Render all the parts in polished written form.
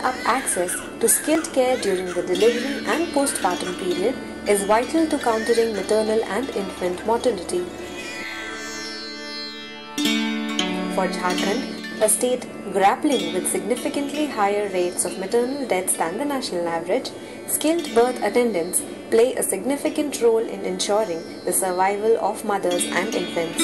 up access to skilled care during the delivery and postpartum period is vital to countering maternal and infant mortality. For Jharkhand, a state grappling with significantly higher rates of maternal deaths than the national average, skilled birth attendants play a significant role in ensuring the survival of mothers and infants.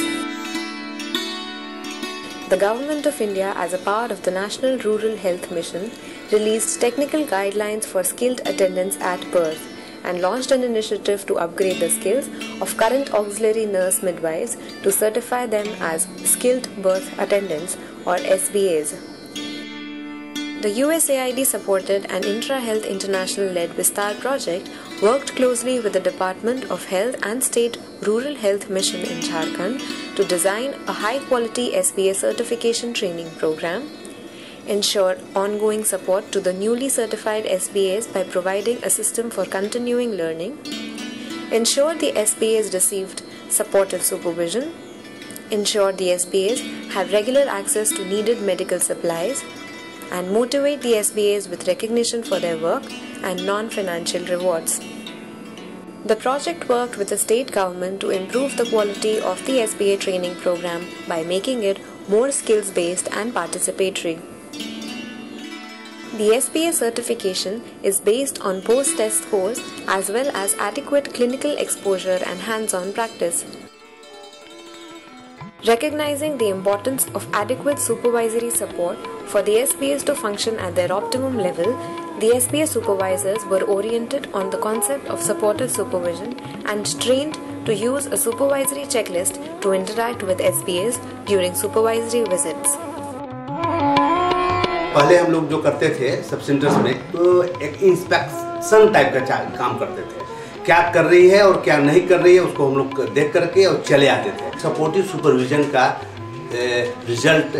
The Government of India, as a part of the National Rural Health Mission, released technical guidelines for skilled attendants at birth and launched an initiative to upgrade the skills of current auxiliary nurse midwives to certify them as skilled birth attendants or SBAs. The USAID supported and Intra-Health International-led Vistar project worked closely with the Department of Health and State Rural Health Mission in Jharkhand to design a high-quality SBA certification training program, ensure ongoing support to the newly certified SBAs by providing a system for continuing learning, ensure the SBAs received supportive supervision, ensure the SBAs have regular access to needed medical supplies, and motivate the SBAs with recognition for their work and non-financial rewards. The project worked with the state government to improve the quality of the SBA training program by making it more skills-based and participatory. The SBA certification is based on post-test scores as well as adequate clinical exposure and hands-on practice. Recognizing the importance of adequate supervisory support for the SBAs to function at their optimum level, the SBA supervisors were oriented on the concept of supported supervision and trained to use a supervisory checklist to interact with SBAs during supervisory visits. पहले हम लोग जो करते थे सब centres में तो एक इंस्पेक्शन टाइप का काम करते थे, क्या कर रही है और क्या नहीं कर रही है उसको हम लोग देख करके और चले आते थे। सपोर्टिव सुपरविजन का रिजल्ट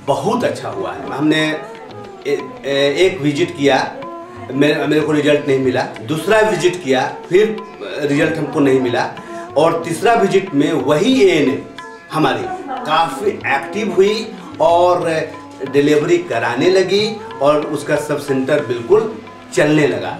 बहुत अच्छा हुआ है। हमने एक विजिट किया, मेरे को रिजल्ट नहीं मिला, दूसरा विजिट किया फिर रिजल्ट हमको नहीं मिला, और तीसरा विजिट में वही एएनएम हमारी काफ़ी एक्टिव हुई और डिलीवरी कराने लगी और उसका सब सेंटर बिल्कुल चलने लगा।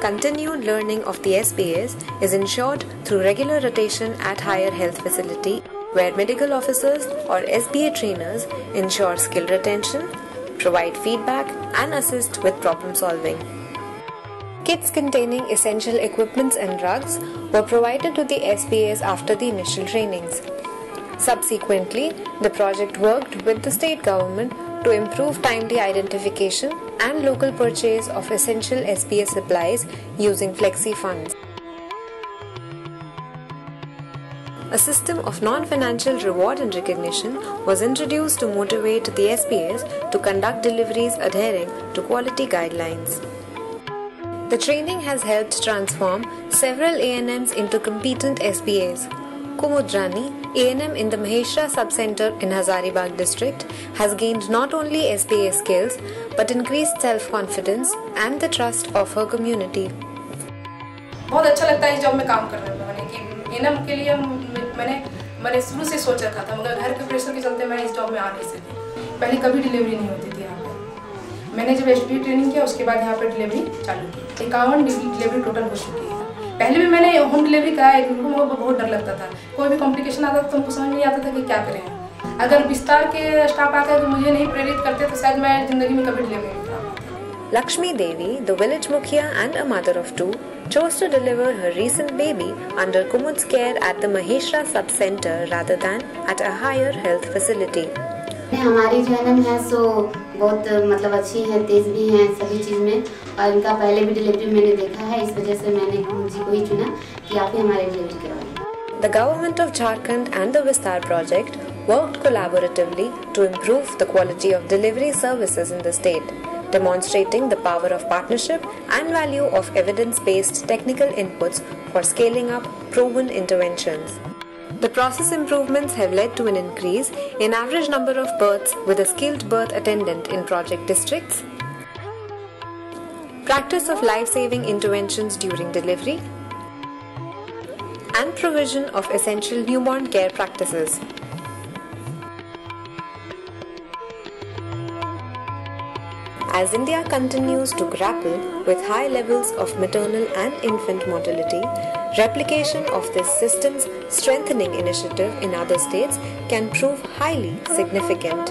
Continued learning of the SBAs is ensured through regular rotation at higher health facility, where medical officers or SBA trainers ensure skill retention, provide feedback and assist with problem solving. Kits containing essential equipments and drugs were provided to the SBAs after the initial trainings. Subsequently, the project worked with the state government to improve timely identification and local purchase of essential SBA supplies using flexi funds. A system of non-financial reward and recognition was introduced to motivate the SBAs to conduct deliveries adhering to quality guidelines. The training has helped transform several ANMs into competent SBAs. Kumudrani, ANM in the Maheshra Sub-Center in Hazaribagh district, has gained not only SBA skills but increased self-confidence and the trust of her community. बहुत अच्छा लगता है job में काम करने में कि ANM के लिए मैंने शुरू से सोच रखा था, मगर घर के प्रेशर के चलते मैं इस जॉब में आ नहीं सकी। पहले कभी डिलीवरी नहीं होती थी यहाँ पे। मैंने जब एसबीए ट्रेनिंग किया उसके बाद यहाँ पे डिलीवरी चालू की। 51 डिलीवरी टोटल हो चुकी है। पहले भी मैंने होम डिलीवरी कराया है क्योंकि मुझे बहुत डर लगता था, कोई भी कॉम्प्लिकेशन आता था तो हमको समझ नहीं आता था कि क्या करें। अगर विस्तार के स्टाफ आकर मुझे नहीं प्रेरित करते तो शायद मैं जिंदगी में कभी डिलीवरी नहीं करा पाती। Lakshmi Devi, the village mukhia and a mother of two, chose to deliver her recent baby under Kumud's care at the Maheshra Sub-Center rather than at a higher health facility. हमारी जो ANM है सो बहुत मतलब अच्छी है, तेज भी हैं सभी चीज़ में, और इनका पहले भी डिलीवरी मैंने देखा है, इस वजह से मैंने कुमुद जी को ही चुना कि आप ही हमारी डिलीवरी करवाएं। The Government of Jharkhand and the Vistar project worked collaboratively to improve the quality of delivery services in the state, demonstrating the power of partnership and value of evidence-based technical inputs for scaling up proven interventions. The process improvements have led to an increase in average number of births with a skilled birth attendant in project districts, practice of life-saving interventions during delivery, and provision of essential newborn care practices. As India continues to grapple with high levels of maternal and infant mortality, replication of this system's strengthening initiative in other states can prove highly significant.